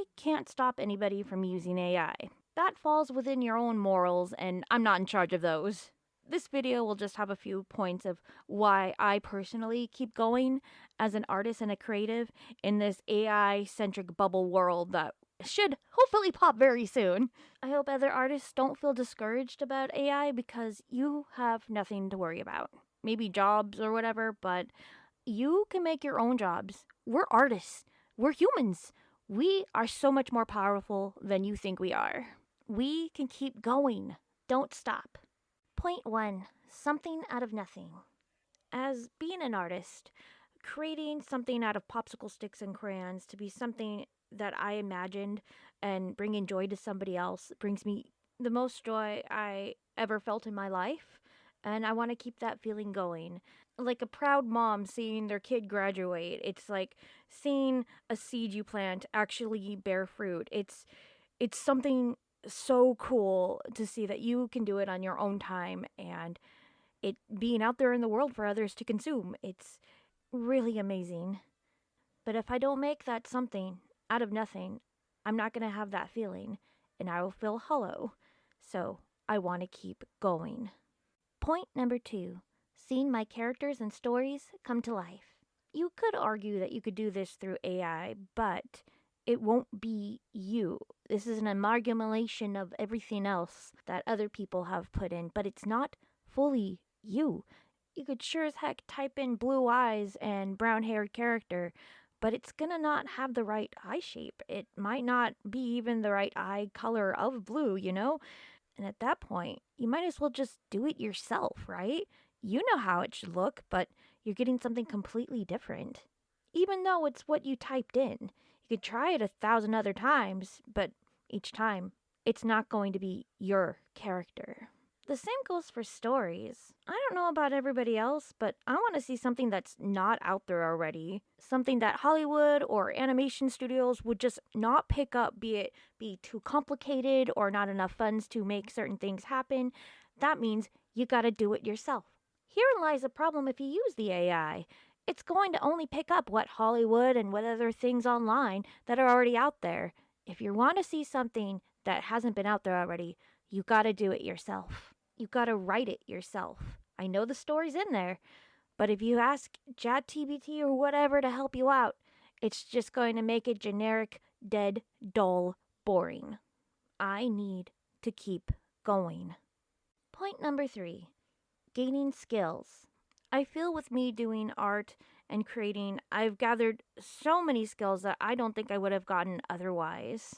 I can't stop anybody from using AI. That falls within your own morals, and I'm not in charge of those. This video will just have a few points of why I personally keep going as an artist and a creative in this AI-centric bubble world that should hopefully pop very soon. I hope other artists don't feel discouraged about AI because you have nothing to worry about. Maybe jobs or whatever, but you can make your own jobs. We're artists. We're humans. We are so much more powerful than you think we are. We can keep going. Don't stop. Point 1. Something out of nothing. As being an artist, creating something out of popsicle sticks and crayons to be something that I imagined and bringing joy to somebody else brings me the most joy I ever felt in my life, and I want to keep that feeling going. Like a proud mom seeing their kid graduate. It's like seeing a seed you plant actually bear fruit. It's something so cool to see that you can do it on your own time and it being out there in the world for others to consume. It's really amazing. But if I don't make that something out of nothing, I'm not going to have that feeling and I will feel hollow. So I want to keep going. Point number 2. Seeing my characters and stories come to life. You could argue that you could do this through AI, but it won't be you. This is an amalgamation of everything else that other people have put in, but it's not fully you. You could sure as heck type in blue eyes and brown-haired character, but it's gonna not have the right eye shape. It might not be even the right eye color of blue, you know? And at that point, you might as well just do it yourself, right? You know how it should look, but you're getting something completely different. Even though it's what you typed in. You could try it 1,000 other times, but each time, it's not going to be your character. The same goes for stories. I don't know about everybody else, but I want to see something that's not out there already. Something that Hollywood or animation studios would just not pick up, be it be too complicated or not enough funds to make certain things happen. That means you gotta do it yourself. Herein lies the problem if you use the AI. It's going to only pick up what Hollywood and what other things online that are already out there. If you want to see something that hasn't been out there already, you gotta do it yourself. You gotta write it yourself. I know the story's in there, but if you ask ChatGPT or whatever to help you out, it's just going to make it generic, dead, dull, boring. I need to keep going. Point number 3. Gaining skills. I feel with me doing art and creating, I've gathered so many skills that I don't think I would have gotten otherwise.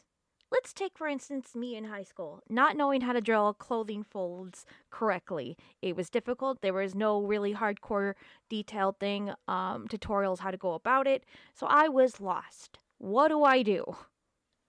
Let's take, for instance, me in high school, not knowing how to draw clothing folds correctly. It was difficult. There was no really hardcore detailed thing, tutorials how to go about it. So I was lost. What do?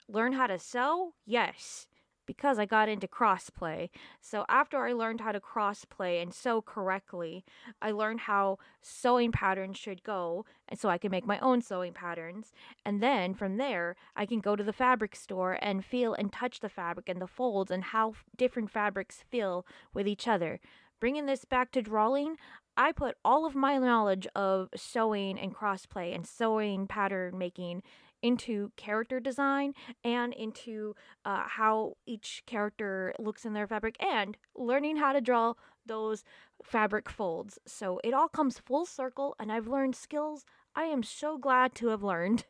Learn how to sew? Yes, because I got into crossplay. So after I learned how to crossplay and sew correctly, I learned how sewing patterns should go, and so I can make my own sewing patterns. And then from there, I can go to the fabric store and feel and touch the fabric and the folds and how different fabrics feel with each other. Bringing this back to drawing, I put all of my knowledge of sewing and crossplay and sewing pattern making into character design and into how each character looks in their fabric and learning how to draw those fabric folds. So it all comes full circle and I've learned skills I am so glad to have learned.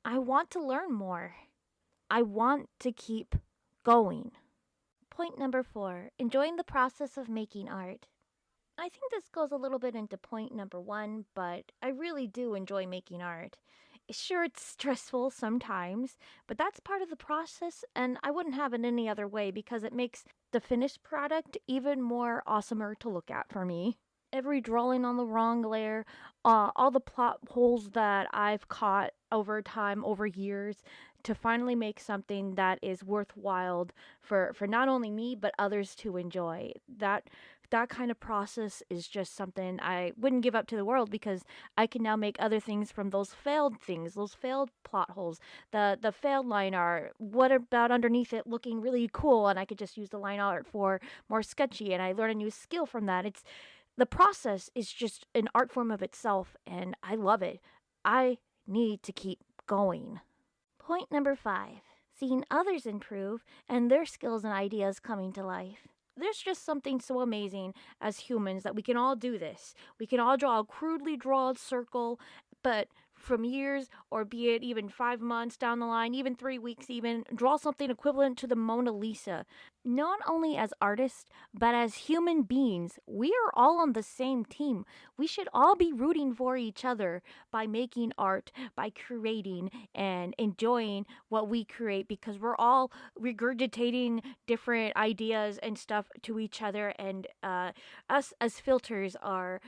I want to learn more. I want to keep going. Point number 4. Enjoying the process of making art. I think this goes a little bit into point number 1, but I really do enjoy making art. Sure, it's stressful sometimes, but that's part of the process, and I wouldn't have it any other way because it makes the finished product even more awesomer to look at for me. Every drawing on the wrong layer, all the plot holes that I've caught over time, over years, to finally make something that is worthwhile for not only me, but others to enjoy. That kind of process is just something I wouldn't give up to the world because I can now make other things from those failed things, those failed plot holes, the failed line art. What about underneath it looking really cool? And I could just use the line art for more sketchy and I learn a new skill from that. The process is just an art form of itself and I love it. I need to keep going. Point number 5. Seeing others improve and their skills and ideas coming to life. There's just something so amazing as humans that we can all do this. We can all draw a crudely drawn circle, but from years, or be it even 5 months down the line, even 3 weeks, even draw something equivalent to the Mona Lisa. Not only as artists, but as human beings, we are all on the same team. We should all be rooting for each other by making art, by creating and enjoying what we create, because we're all regurgitating different ideas and stuff to each other, and us as filters are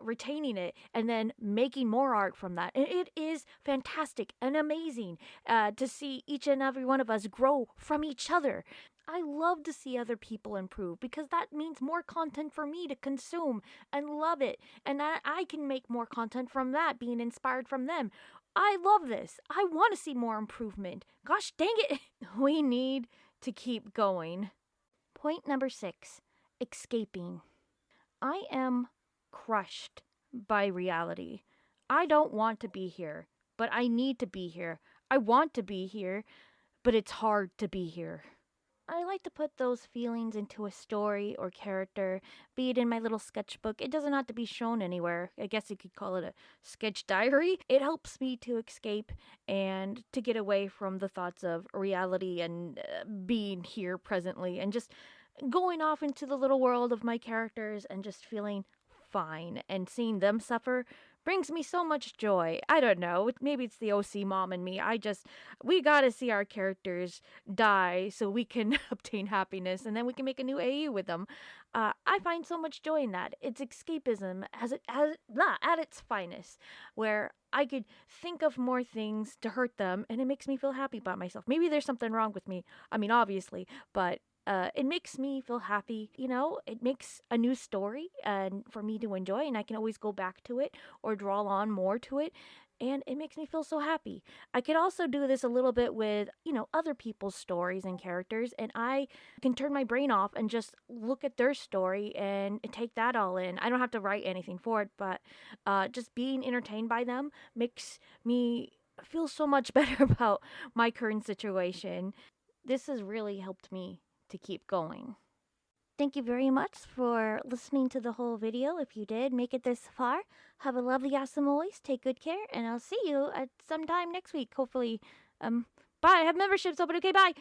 retaining it and then making more art from that. And it is fantastic and amazing to see each and every one of us grow from each other. I love to see other people improve because that means more content for me to consume and love it. And I can make more content from that, being inspired from them. I love this. I want to see more improvement. Gosh dang it. We need to keep going. Point number 6. Escaping. I am crushed by reality. I don't want to be here, but I need to be here. I want to be here, but it's hard to be here. I like to put those feelings into a story or character, be it in my little sketchbook. It doesn't have to be shown anywhere. I guess you could call it a sketch diary. It helps me to escape and to get away from the thoughts of reality and being here presently, and just going off into the little world of my characters and just feeling fine, and seeing them suffer brings me so much joy. I don't know, maybe it's the OC mom in me. We gotta see our characters die so we can obtain happiness, and then we can make a new AU with them. I find so much joy in that. It's escapism at its finest, where I could think of more things to hurt them, and it makes me feel happy about myself. Maybe there's something wrong with me. I mean, obviously, but it makes me feel happy. It makes a new story and for me to enjoy, and I can always go back to it or draw on more to it, and it makes me feel so happy. I could also do this a little bit with, other people's stories and characters, and I can turn my brain off and just look at their story and take that all in. I don't have to write anything for it, but just being entertained by them makes me feel so much better about my current situation. This has really helped me to keep going. Thank you very much for listening to the whole video. If you did make it this far, have a lovely, awesome always. Take good care, and I'll see you at some time next week, hopefully. Bye. I have memberships open. Okay, bye.